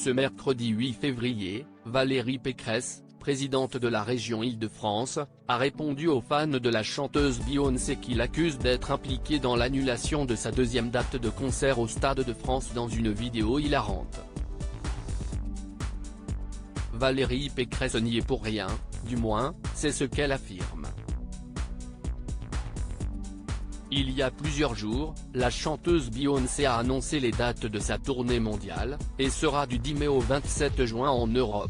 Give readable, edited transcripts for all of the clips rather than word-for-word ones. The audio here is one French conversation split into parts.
Ce mercredi 8 février, Valérie Pécresse, présidente de la région Île-de-France, a répondu aux fans de la chanteuse Beyoncé qui l'accuse d'être impliquée dans l'annulation de sa deuxième date de concert au Stade de France dans une vidéo hilarante. Valérie Pécresse n'y est pour rien, du moins, c'est ce qu'elle affirme. Il y a plusieurs jours, la chanteuse Beyoncé a annoncé les dates de sa tournée mondiale, et sera du 10 mai au 27 juin en Europe.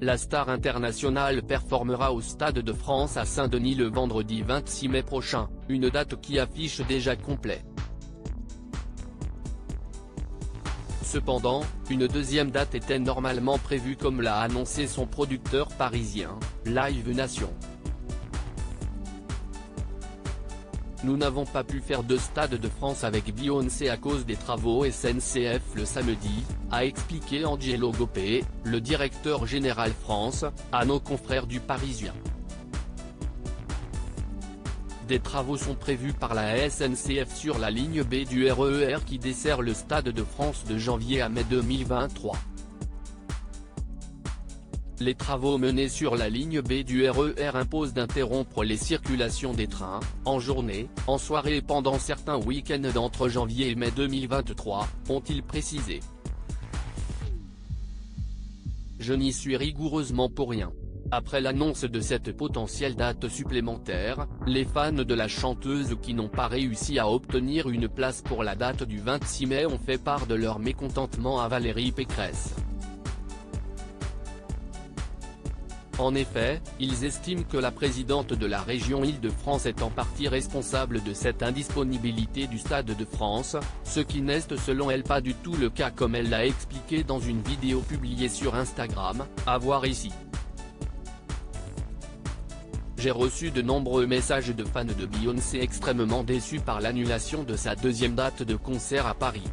La star internationale performera au Stade de France à Saint-Denis le vendredi 26 mai prochain, une date qui affiche déjà complet. Cependant, une deuxième date était normalement prévue comme l'a annoncé son producteur parisien, Live Nation. Nous n'avons pas pu faire de Stade de France avec Beyoncé à cause des travaux SNCF le samedi, a expliqué Angelo Gopé, le directeur général France, à nos confrères du Parisien. Des travaux sont prévus par la SNCF sur la ligne B du RER qui dessert le Stade de France de janvier à mai 2023. Les travaux menés sur la ligne B du RER imposent d'interrompre les circulations des trains, en journée, en soirée et pendant certains week-ends d'entre janvier et mai 2023, ont-ils précisé. Je n'y suis rigoureusement pour rien. Après l'annonce de cette potentielle date supplémentaire, les fans de la chanteuse qui n'ont pas réussi à obtenir une place pour la date du 26 mai ont fait part de leur mécontentement à Valérie Pécresse. En effet, ils estiment que la présidente de la région Île-de-France est en partie responsable de cette indisponibilité du Stade de France, ce qui n'est selon elle pas du tout le cas comme elle l'a expliqué dans une vidéo publiée sur Instagram, à voir ici. J'ai reçu de nombreux messages de fans de Beyoncé extrêmement déçus par l'annulation de sa deuxième date de concert à Paris.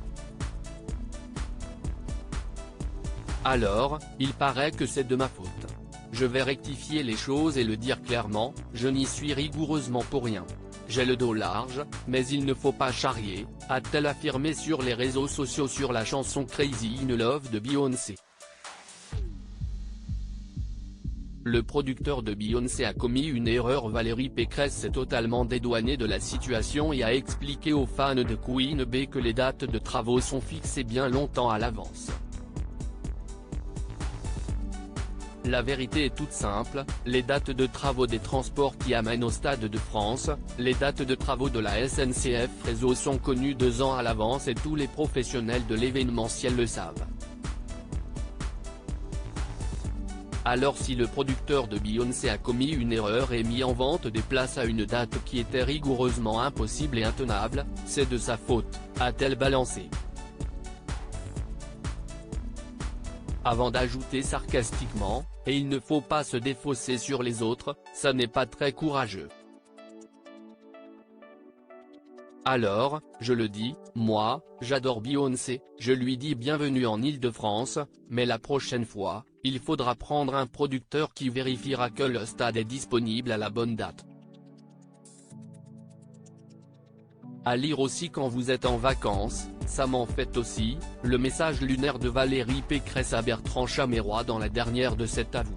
Alors, il paraît que c'est de ma faute. Je vais rectifier les choses et le dire clairement, je n'y suis rigoureusement pour rien. J'ai le dos large, mais il ne faut pas charrier, a-t-elle affirmé sur les réseaux sociaux sur la chanson Crazy in Love de Beyoncé. Le producteur de Beyoncé a commis une erreur. Valérie Pécresse s'est totalement dédouanée de la situation et a expliqué aux fans de Queen Bee que les dates de travaux sont fixées bien longtemps à l'avance. La vérité est toute simple, les dates de travaux des transports qui amènent au Stade de France, les dates de travaux de la SNCF Réseau sont connues 2 ans à l'avance et tous les professionnels de l'événementiel le savent. Alors si le producteur de Beyoncé a commis une erreur et mis en vente des places à une date qui était rigoureusement impossible et intenable, c'est de sa faute, a-t-elle balancé. Avant d'ajouter sarcastiquement, et il ne faut pas se défausser sur les autres, ça n'est pas très courageux. Alors, je le dis, moi, j'adore Beyoncé, je lui dis bienvenue en Île-de-France, mais la prochaine fois, il faudra prendre un producteur qui vérifiera que le stade est disponible à la bonne date. À lire aussi quand vous êtes en vacances, ça m'en fait aussi, le message lunaire de Valérie Pécresse à Bertrand Chameroy dans la dernière de cet avou.